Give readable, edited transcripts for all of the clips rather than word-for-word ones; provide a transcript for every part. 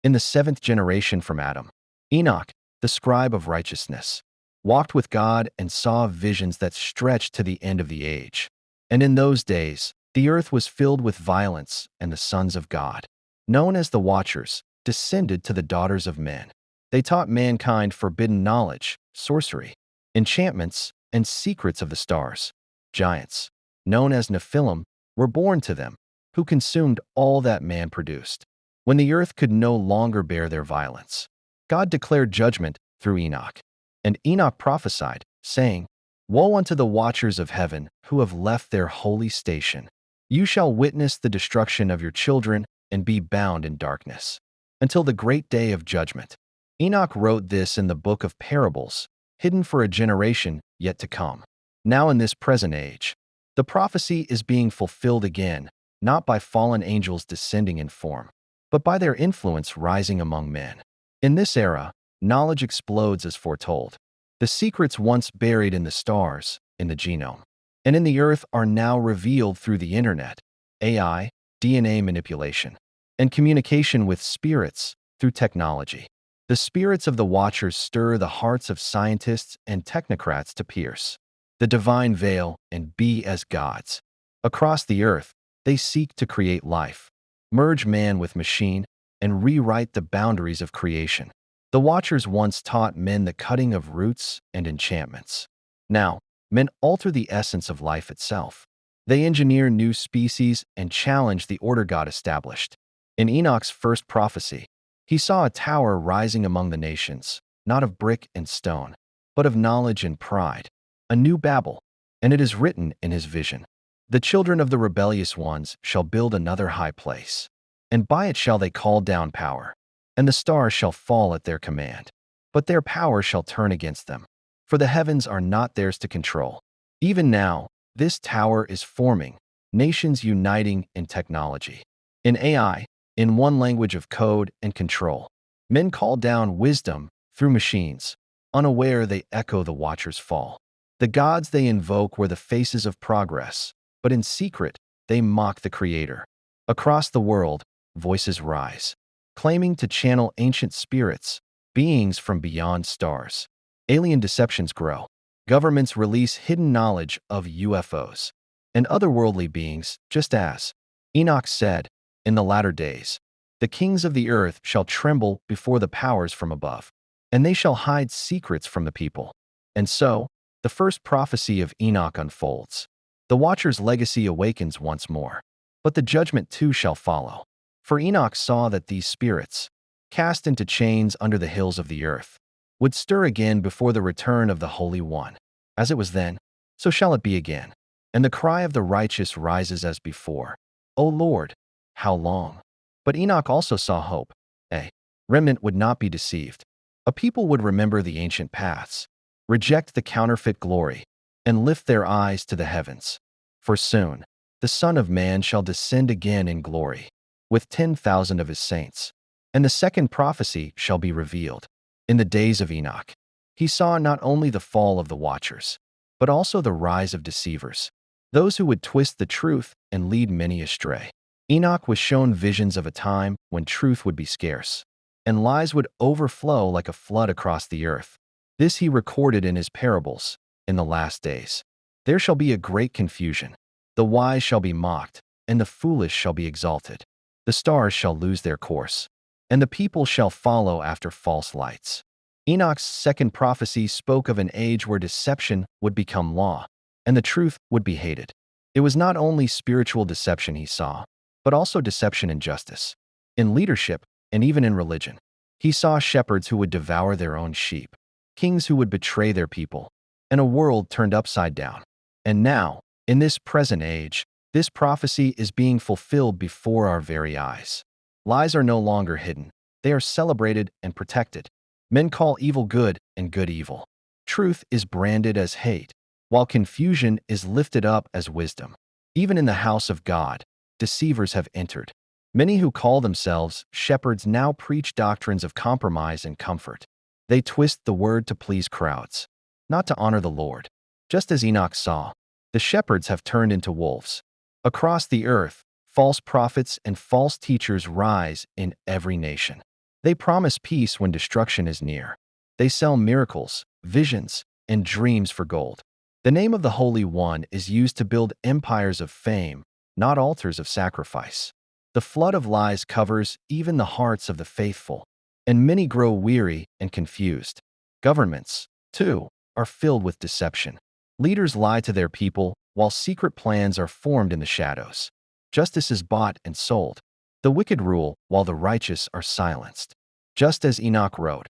In the seventh generation from Adam, Enoch, the scribe of righteousness, walked with God and saw visions that stretched to the end of the age. And in those days, the earth was filled with violence, and the sons of God, known as the Watchers, descended to the daughters of men. They taught mankind forbidden knowledge, sorcery, enchantments, and secrets of the stars. Giants, known as Nephilim, were born to them, who consumed all that man produced. When the earth could no longer bear their violence, God declared judgment through Enoch. And Enoch prophesied, saying, "Woe unto the watchers of heaven who have left their holy station. You shall witness the destruction of your children and be bound in darkness until the great day of judgment." Enoch wrote this in the book of parables, hidden for a generation yet to come. Now in this present age, the prophecy is being fulfilled again, not by fallen angels descending in form, but by their influence rising among men. In this era, knowledge explodes as foretold. The secrets once buried in the stars, in the genome, and in the earth are now revealed through the internet, AI, DNA manipulation, and communication with spirits through technology. The spirits of the Watchers stir the hearts of scientists and technocrats to pierce the divine veil and be as gods. Across the earth, they seek to create life, merge man with machine, and rewrite the boundaries of creation. The Watchers once taught men the cutting of roots and enchantments. Now, men alter the essence of life itself. They engineer new species and challenge the order God established. In Enoch's first prophecy, he saw a tower rising among the nations, not of brick and stone, but of knowledge and pride, a new Babel. And it is written in his vision, "The children of the rebellious ones shall build another high place, and by it shall they call down power, and the stars shall fall at their command. But their power shall turn against them, for the heavens are not theirs to control." Even now, this tower is forming, nations uniting in technology. In AI, in one language of code and control, men call down wisdom through machines. Unaware, they echo the Watchers' fall. The gods they invoke were the faces of progress, but in secret, they mock the Creator. Across the world, voices rise, claiming to channel ancient spirits, beings from beyond stars. Alien deceptions grow. Governments release hidden knowledge of UFOs and otherworldly beings, just as Enoch said, "In the latter days, the kings of the earth shall tremble before the powers from above, and they shall hide secrets from the people." And so, the first prophecy of Enoch unfolds. The Watcher's legacy awakens once more, but the judgment too shall follow. For Enoch saw that these spirits, cast into chains under the hills of the earth, would stir again before the return of the Holy One. As it was then, so shall it be again. And the cry of the righteous rises as before, "O Lord, how long?" But Enoch also saw hope. A remnant would not be deceived. A people would remember the ancient paths, reject the counterfeit glory, and lift their eyes to the heavens. For soon, the Son of Man shall descend again in glory, with 10,000 of his saints. And the second prophecy shall be revealed. In the days of Enoch, he saw not only the fall of the Watchers, but also the rise of deceivers, those who would twist the truth and lead many astray. Enoch was shown visions of a time when truth would be scarce, and lies would overflow like a flood across the earth. This he recorded in his parables. In the last days, there shall be a great confusion. The wise shall be mocked, and the foolish shall be exalted. The stars shall lose their course, and the people shall follow after false lights. Enoch's second prophecy spoke of an age where deception would become law, and the truth would be hated. It was not only spiritual deception he saw, but also deception in justice, in leadership, and even in religion. He saw shepherds who would devour their own sheep, kings who would betray their people, and a world turned upside down. And now, in this present age, this prophecy is being fulfilled before our very eyes. Lies are no longer hidden. They are celebrated and protected. Men call evil good and good evil. Truth is branded as hate, while confusion is lifted up as wisdom. Even in the house of God, deceivers have entered. Many who call themselves shepherds now preach doctrines of compromise and comfort. They twist the word to please crowds, not to honor the Lord. Just as Enoch saw, the shepherds have turned into wolves. Across the earth, false prophets and false teachers rise in every nation. They promise peace when destruction is near. They sell miracles, visions, and dreams for gold. The name of the Holy One is used to build empires of fame, not altars of sacrifice. The flood of lies covers even the hearts of the faithful, and many grow weary and confused. Governments, too, are filled with deception. Leaders lie to their people, while secret plans are formed in the shadows. Justice is bought and sold. The wicked rule, while the righteous are silenced. Just as Enoch wrote,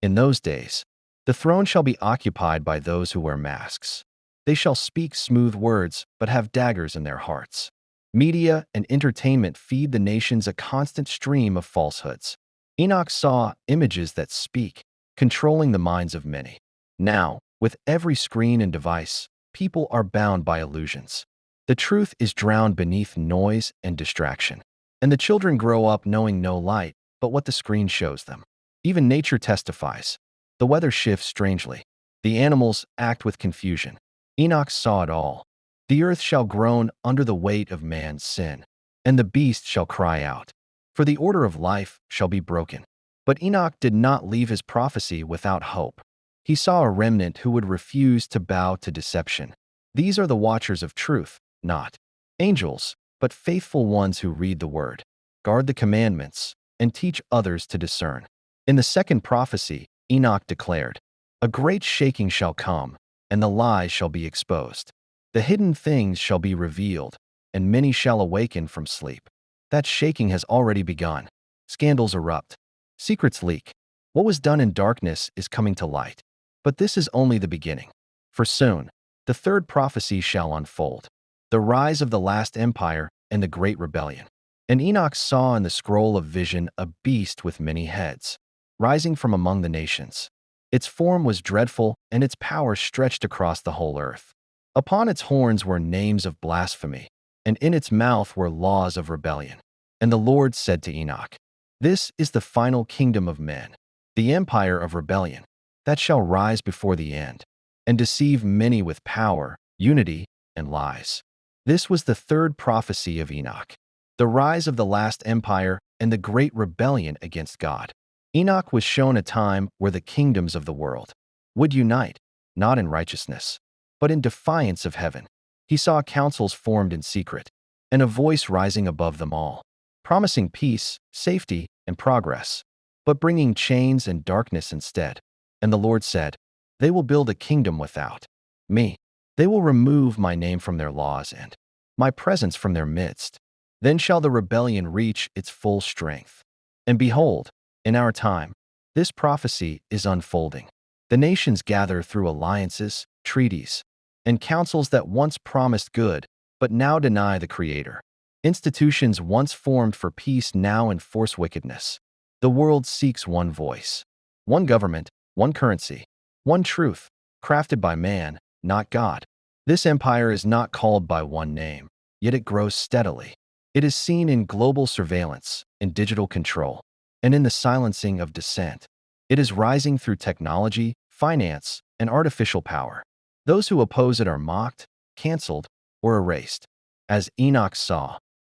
"In those days, the throne shall be occupied by those who wear masks. They shall speak smooth words, but have daggers in their hearts." Media and entertainment feed the nations a constant stream of falsehoods. Enoch saw images that speak, controlling the minds of many. Now, with every screen and device, people are bound by illusions. The truth is drowned beneath noise and distraction. And the children grow up knowing no light but what the screen shows them. Even nature testifies. The weather shifts strangely. The animals act with confusion. Enoch saw it all. The earth shall groan under the weight of man's sin, and the beast shall cry out, for the order of life shall be broken. But Enoch did not leave his prophecy without hope. He saw a remnant who would refuse to bow to deception. These are the watchers of truth, not angels, but faithful ones who read the word, guard the commandments, and teach others to discern. In the second prophecy, Enoch declared, "A great shaking shall come, and the lies shall be exposed. The hidden things shall be revealed, and many shall awaken from sleep." That shaking has already begun. Scandals erupt. Secrets leak. What was done in darkness is coming to light. But this is only the beginning. For soon, the third prophecy shall unfold. The rise of the last empire and the great rebellion. And Enoch saw in the scroll of vision a beast with many heads, rising from among the nations. Its form was dreadful, and its power stretched across the whole earth. Upon its horns were names of blasphemy, and in its mouth were laws of rebellion. And the Lord said to Enoch, "This is the final kingdom of men, the empire of rebellion, that shall rise before the end, and deceive many with power, unity, and lies." This was the third prophecy of Enoch, the rise of the last empire and the great rebellion against God. Enoch was shown a time where the kingdoms of the world would unite, not in righteousness, but in defiance of heaven. He saw councils formed in secret, and a voice rising above them all, promising peace, safety, and progress, but bringing chains and darkness instead. And the Lord said, "They will build a kingdom without me. They will remove my name from their laws and my presence from their midst. Then shall the rebellion reach its full strength." And behold, in our time, this prophecy is unfolding. The nations gather through alliances, treaties, and councils that once promised good, but now deny the Creator. Institutions once formed for peace now enforce wickedness. The world seeks one voice, one government, one currency, one truth, crafted by man, not God. This empire is not called by one name, yet it grows steadily. It is seen in global surveillance, in digital control, and in the silencing of dissent. It is rising through technology, finance, and artificial power. Those who oppose it are mocked, canceled, or erased. As Enoch saw,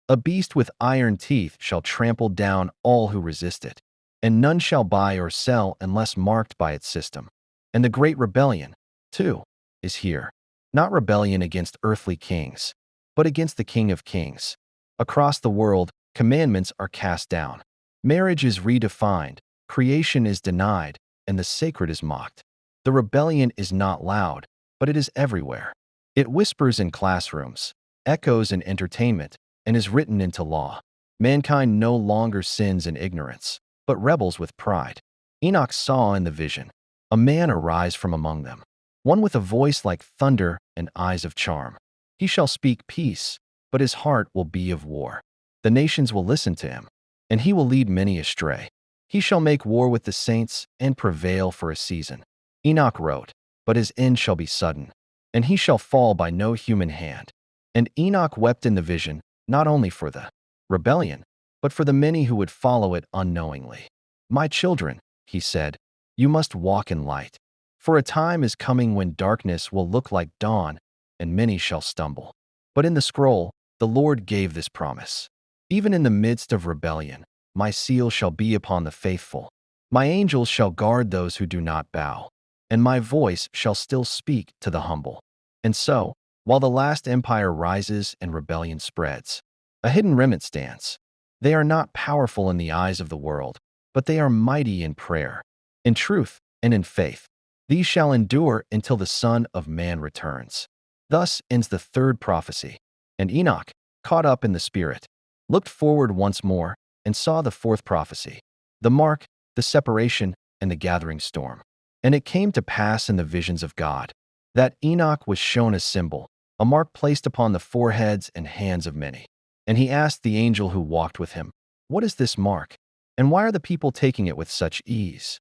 a beast with iron teeth shall trample down all who resist it, and none shall buy or sell unless marked by its system. And the great rebellion, too, is here. Not rebellion against earthly kings, but against the King of Kings. Across the world, commandments are cast down. Marriage is redefined, creation is denied, and the sacred is mocked. The rebellion is not loud, but it is everywhere. It whispers in classrooms, echoes in entertainment, and is written into law. Mankind no longer sins in ignorance, but rebels with pride. Enoch saw in the vision a man arise from among them, one with a voice like thunder and eyes of charm. He shall speak peace, but his heart will be of war. The nations will listen to him, and he will lead many astray. He shall make war with the saints and prevail for a season. Enoch wrote, "But his end shall be sudden, and he shall fall by no human hand." And Enoch wept in the vision, not only for the rebellion, but for the many who would follow it unknowingly. "My children," he said, "you must walk in light. For a time is coming when darkness will look like dawn, and many shall stumble." But in the scroll, the Lord gave this promise. Even in the midst of rebellion, my seal shall be upon the faithful. My angels shall guard those who do not bow, and my voice shall still speak to the humble. And so, while the last empire rises and rebellion spreads, a hidden remnant stands. They are not powerful in the eyes of the world, but they are mighty in prayer, in truth, and in faith. These shall endure until the Son of Man returns. Thus ends the third prophecy. And Enoch, caught up in the Spirit, looked forward once more and saw the fourth prophecy, the mark, the separation, and the gathering storm. And it came to pass in the visions of God that Enoch was shown a symbol, a mark placed upon the foreheads and hands of many. And he asked the angel who walked with him, "What is this mark? And why are the people taking it with such ease?"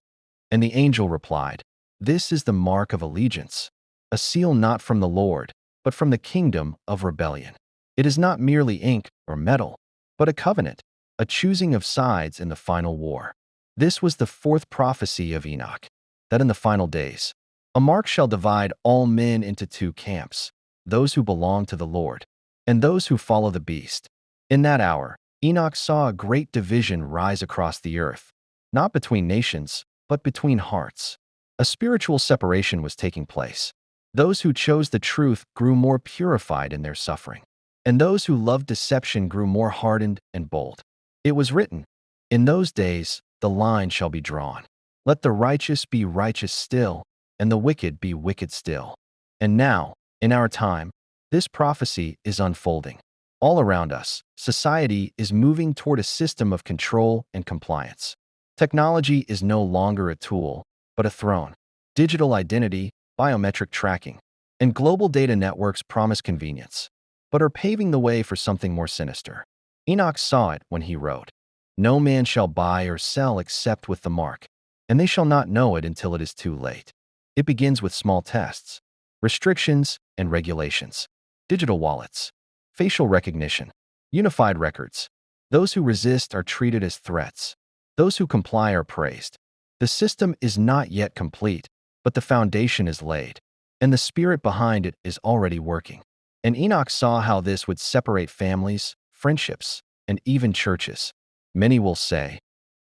And the angel replied, "This is the mark of allegiance, a seal not from the Lord, but from the kingdom of rebellion. It is not merely ink or metal, but a covenant, a choosing of sides in the final war." This was the fourth prophecy of Enoch, that in the final days, a mark shall divide all men into two camps, those who belong to the Lord, and those who follow the beast. In that hour, Enoch saw a great division rise across the earth, not between nations, but between hearts. A spiritual separation was taking place. Those who chose the truth grew more purified in their suffering, and those who loved deception grew more hardened and bold. It was written, "In those days the line shall be drawn. Let the righteous be righteous still, and the wicked be wicked still." And now, in our time, this prophecy is unfolding. All around us, society is moving toward a system of control and compliance. Technology is no longer a tool, but a throne. Digital identity, biometric tracking, and global data networks promise convenience, but are paving the way for something more sinister. Enoch saw it when he wrote, "No man shall buy or sell except with the mark, and they shall not know it until it is too late." It begins with small tests, restrictions, and regulations. Digital wallets, facial recognition, unified records. Those who resist are treated as threats. Those who comply are praised. The system is not yet complete, but the foundation is laid, and the spirit behind it is already working. And Enoch saw how this would separate families, friendships, and even churches. Many will say,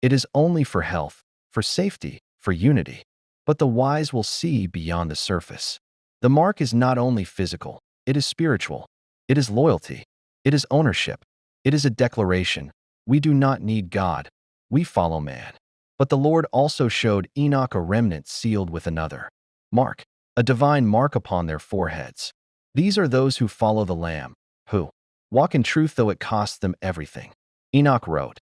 "It is only for health, for safety, for unity." But the wise will see beyond the surface. The mark is not only physical, it is spiritual. It is loyalty. It is ownership. It is a declaration. We do not need God. We follow man. But the Lord also showed Enoch a remnant sealed with another mark, a divine mark upon their foreheads. These are those who follow the Lamb, who walk in truth though it costs them everything. Enoch wrote,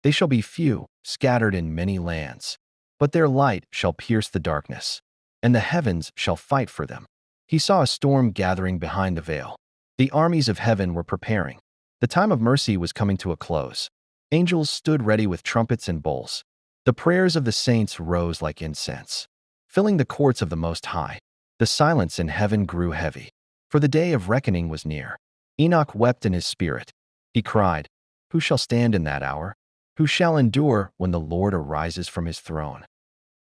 "They shall be few, scattered in many lands, but their light shall pierce the darkness, and the heavens shall fight for them." He saw a storm gathering behind the veil. The armies of heaven were preparing. The time of mercy was coming to a close. Angels stood ready with trumpets and bowls. The prayers of the saints rose like incense, filling the courts of the Most High. The silence in heaven grew heavy, for the day of reckoning was near. Enoch wept in his spirit. He cried, "Who shall stand in that hour? Who shall endure when the Lord arises from his throne?"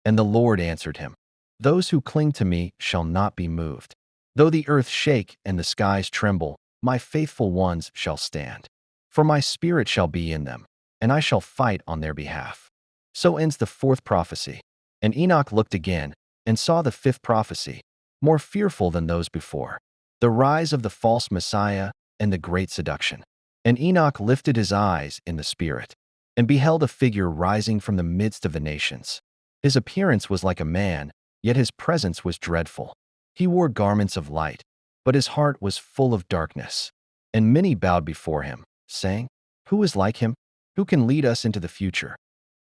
And the Lord answered him, "Those who cling to me shall not be moved. Though the earth shake and the skies tremble, my faithful ones shall stand. For my spirit shall be in them, and I shall fight on their behalf." So ends the fourth prophecy. And Enoch looked again and saw the fifth prophecy, more fearful than those before, the rise of the false Messiah and the great seduction. And Enoch lifted his eyes in the spirit and beheld a figure rising from the midst of the nations. His appearance was like a man, yet his presence was dreadful. He wore garments of light, but his heart was full of darkness. And many bowed before him, saying, "Who is like him? Who can lead us into the future?"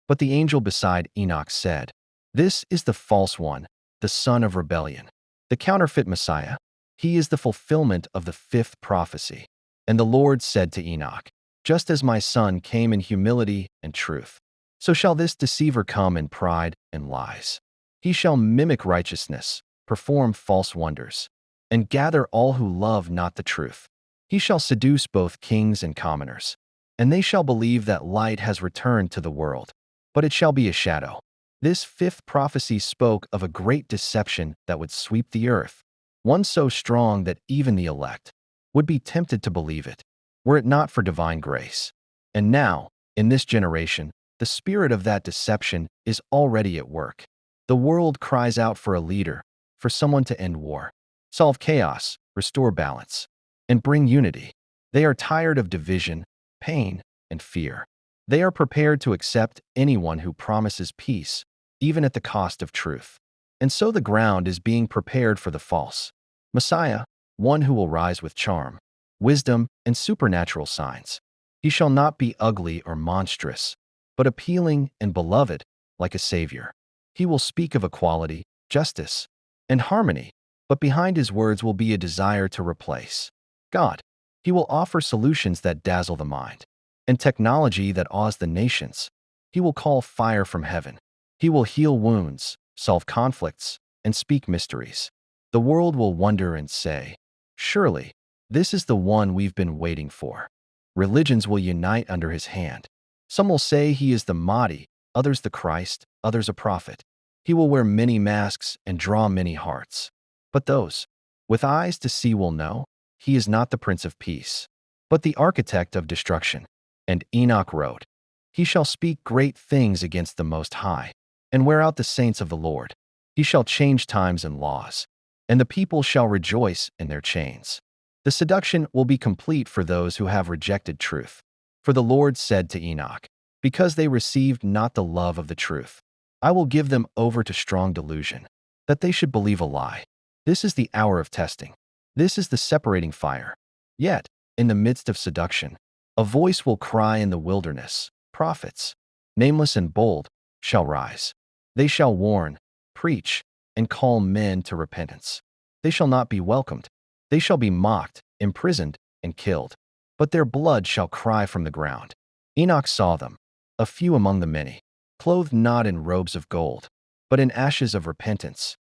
But the angel beside Enoch said, "This is the false one, the son of rebellion, the counterfeit Messiah. He is the fulfillment of the fifth prophecy." And the Lord said to Enoch, "Just as my son came in humility and truth, so shall this deceiver come in pride and lies. He shall mimic righteousness, perform false wonders, and gather all who love not the truth. He shall seduce both kings and commoners, and they shall believe that light has returned to the world, but it shall be a shadow." This fifth prophecy spoke of a great deception that would sweep the earth, one so strong that even the elect would be tempted to believe it, were it not for divine grace. And now, in this generation, The spirit of that deception is already at work. The world cries out for a leader, for someone to end war, solve chaos, restore balance, and bring unity. They are tired of division, pain, and fear. They are prepared to accept anyone who promises peace, even at the cost of truth. And so the ground is being prepared for the false Messiah, one who will rise with charm, wisdom, and supernatural signs. He shall not be ugly or monstrous, but appealing and beloved like a savior. He will speak of equality, justice, and harmony, but behind his words will be a desire to replace God. He will offer solutions that dazzle the mind and technology that awes the nations. He will call fire from heaven. He will heal wounds, solve conflicts, and speak mysteries. The world will wonder and say, "Surely, this is the one we've been waiting for." Religions will unite under his hand. Some will say he is the Mahdi, others the Christ, others a prophet. He will wear many masks and draw many hearts. But those with eyes to see will know he is not the Prince of Peace, but the architect of destruction. And Enoch wrote, "He shall speak great things against the Most High, and wear out the saints of the Lord. He shall change times and laws, and the people shall rejoice in their chains." The seduction will be complete for those who have rejected truth. For the Lord said to Enoch, "Because they received not the love of the truth, I will give them over to strong delusion, that they should believe a lie. This is the hour of testing. This is the separating fire. Yet, in the midst of seduction, a voice will cry in the wilderness, prophets, nameless and bold, shall rise. They shall warn, preach, and call men to repentance. They shall not be welcomed. They shall be mocked, imprisoned, and killed. But their blood shall cry from the ground." Enoch saw them, a few among the many, clothed not in robes of gold, but in ashes of repentance.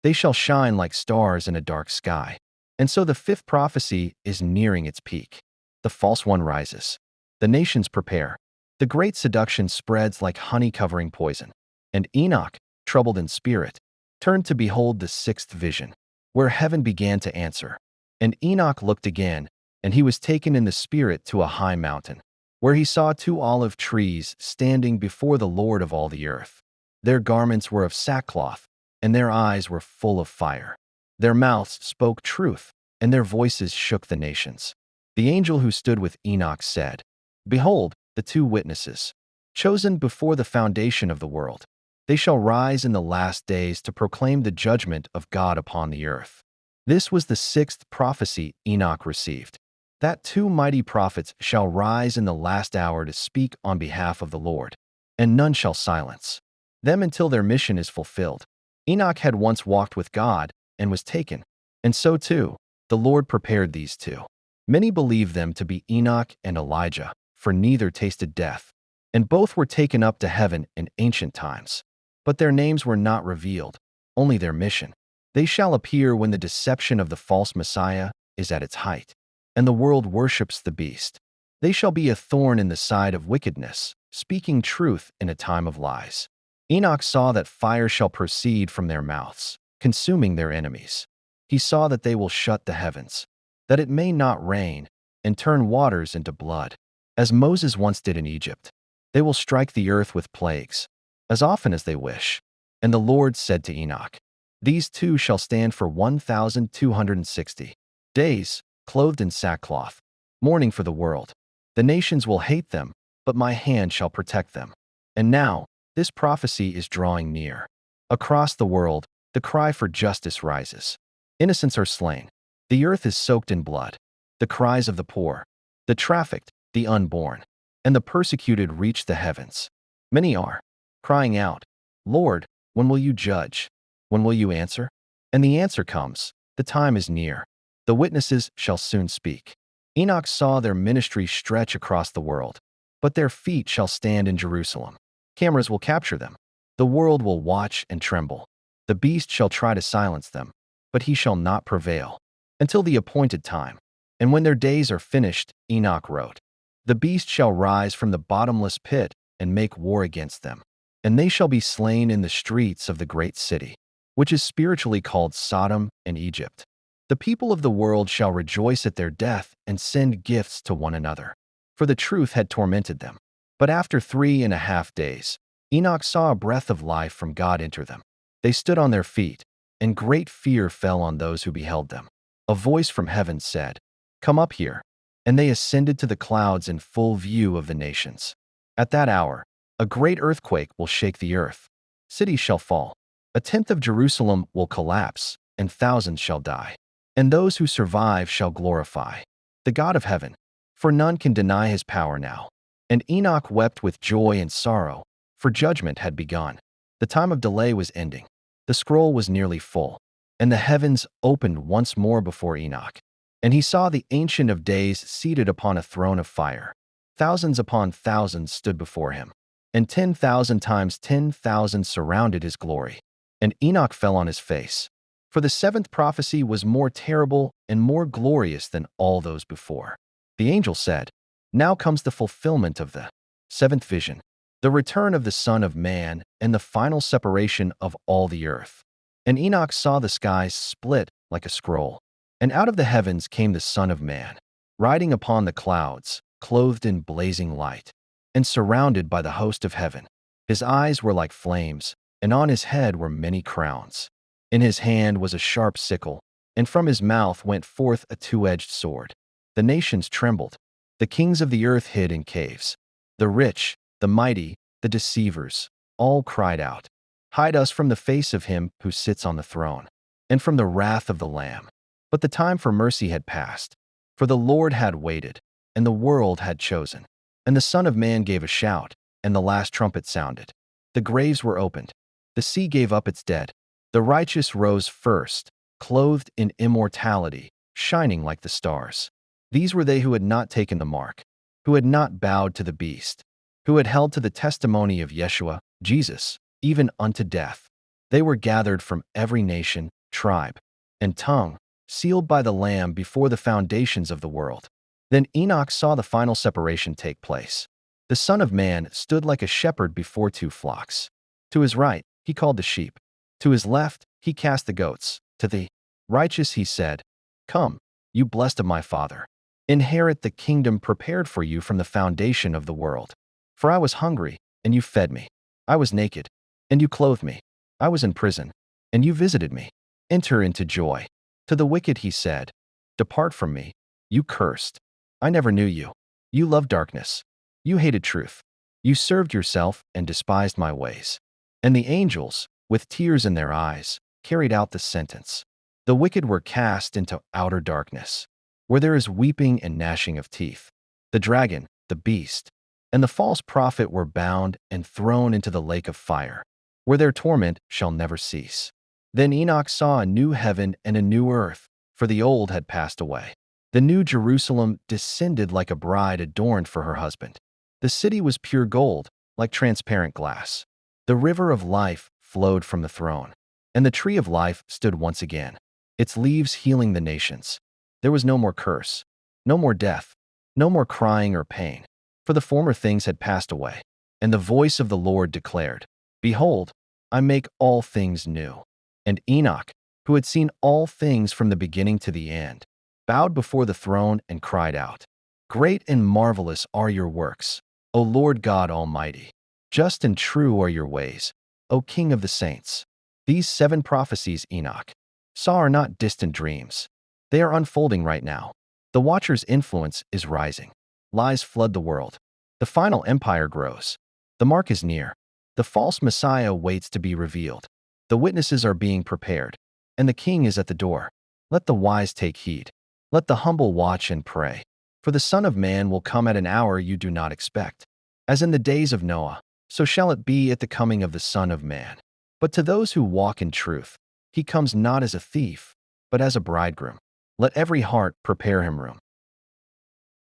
They shall shine like stars in a dark sky. And so the fifth prophecy is nearing its peak. The false one rises. The nations prepare. The great seduction spreads like honey covering poison. And Enoch, troubled in spirit, turned to behold the sixth vision, where heaven began to answer. And Enoch looked again, and he was taken in the spirit to a high mountain, where he saw two olive trees standing before the Lord of all the earth. Their garments were of sackcloth, and their eyes were full of fire. Their mouths spoke truth, and their voices shook the nations. The angel who stood with Enoch said, "Behold, the two witnesses, chosen before the foundation of the world. They shall rise in the last days to proclaim the judgment of God upon the earth." This was the sixth prophecy Enoch received, that two mighty prophets shall rise in the last hour to speak on behalf of the Lord, and none shall silence them until their mission is fulfilled. Enoch had once walked with God and was taken, and so too, the Lord prepared these two. Many believe them to be Enoch and Elijah, for neither tasted death, and both were taken up to heaven in ancient times. But their names were not revealed, only their mission. They shall appear when the deception of the false Messiah is at its height, and the world worships the beast. They shall be a thorn in the side of wickedness, speaking truth in a time of lies. Enoch saw that fire shall proceed from their mouths, consuming their enemies. He saw that they will shut the heavens, that it may not rain, and turn waters into blood, as Moses once did in Egypt. They will strike the earth with plagues, as often as they wish. And the Lord said to Enoch, "These two shall stand for 1,260 days, clothed in sackcloth, mourning for the world. The nations will hate them, but my hand shall protect them." And now, this prophecy is drawing near. Across the world, the cry for justice rises. Innocents are slain. The earth is soaked in blood. The cries of the poor, the trafficked, the unborn, and the persecuted reach the heavens. Many are crying out, "Lord, when will you judge? When will you answer?" And the answer comes, "The time is near. The witnesses shall soon speak." Enoch saw their ministry stretch across the world, but their feet shall stand in Jerusalem. Cameras will capture them. The world will watch and tremble. The beast shall try to silence them, but he shall not prevail, until the appointed time. And when their days are finished, Enoch wrote, "The beast shall rise from the bottomless pit and make war against them, and they shall be slain in the streets of the great city, which is spiritually called Sodom and Egypt. The people of the world shall rejoice at their death and send gifts to one another, for the truth had tormented them, But after 3.5 days, Enoch saw a breath of life from God enter them. They stood on their feet, and great fear fell on those who beheld them. A voice from heaven said, "Come up here." And they ascended to the clouds in full view of the nations. At that hour, a great earthquake will shake the earth. Cities shall fall. A tenth of Jerusalem will collapse, and thousands shall die. And those who survive shall glorify the God of heaven, for none can deny his power now. And Enoch wept with joy and sorrow, for judgment had begun. The time of delay was ending. The scroll was nearly full, and the heavens opened once more before Enoch. And he saw the Ancient of Days seated upon a throne of fire. Thousands upon thousands stood before him, and 10,000 times 10,000 surrounded his glory. And Enoch fell on his face, for the seventh prophecy was more terrible and more glorious than all those before. The angel said, "Now comes the fulfillment of the seventh vision, the return of the Son of Man and the final separation of all the earth." And Enoch saw the skies split like a scroll, and out of the heavens came the Son of Man, riding upon the clouds, clothed in blazing light, and surrounded by the host of heaven. His eyes were like flames, and on his head were many crowns. In his hand was a sharp sickle, and from his mouth went forth a two-edged sword. The nations trembled. The kings of the earth hid in caves. The rich, the mighty, the deceivers, all cried out, "Hide us from the face of him who sits on the throne, and from the wrath of the Lamb." But the time for mercy had passed, for the Lord had waited, and the world had chosen. And the Son of Man gave a shout, and the last trumpet sounded. The graves were opened. The sea gave up its dead. The righteous rose first, clothed in immortality, shining like the stars. These were they who had not taken the mark, who had not bowed to the beast, who had held to the testimony of Yeshua, Jesus, even unto death. They were gathered from every nation, tribe, and tongue, sealed by the Lamb before the foundations of the world. Then Enoch saw the final separation take place. The Son of Man stood like a shepherd before two flocks. To his right, he called the sheep. To his left, he cast the goats. To the righteous he said, "Come, you blessed of my Father. Inherit the kingdom prepared for you from the foundation of the world. For I was hungry, and you fed me. I was naked, and you clothed me. I was in prison, and you visited me. Enter into joy." To the wicked he said, "Depart from me, you cursed. I never knew you. You loved darkness. You hated truth. You served yourself and despised my ways." And the angels, with tears in their eyes, carried out the sentence. The wicked were cast into outer darkness, where there is weeping and gnashing of teeth. The dragon, the beast, and the false prophet were bound and thrown into the lake of fire, where their torment shall never cease. Then Enoch saw a new heaven and a new earth, for the old had passed away. The new Jerusalem descended like a bride adorned for her husband. The city was pure gold, like transparent glass. The river of life flowed from the throne, and the tree of life stood once again, its leaves healing the nations. There was no more curse, no more death, no more crying or pain, for the former things had passed away. And the voice of the Lord declared, "Behold, I make all things new." And Enoch, who had seen all things from the beginning to the end, bowed before the throne and cried out, "Great and marvelous are your works, O Lord God Almighty. Just and true are your ways, O King of the saints." These 7 prophecies Enoch saw are not distant dreams. They are unfolding right now. The Watcher's influence is rising. Lies flood the world. The final empire grows. The mark is near. The false Messiah waits to be revealed. The witnesses are being prepared, and the King is at the door. Let the wise take heed. Let the humble watch and pray. For the Son of Man will come at an hour you do not expect. As in the days of Noah, so shall it be at the coming of the Son of Man. But to those who walk in truth, he comes not as a thief, but as a bridegroom. Let every heart prepare him room.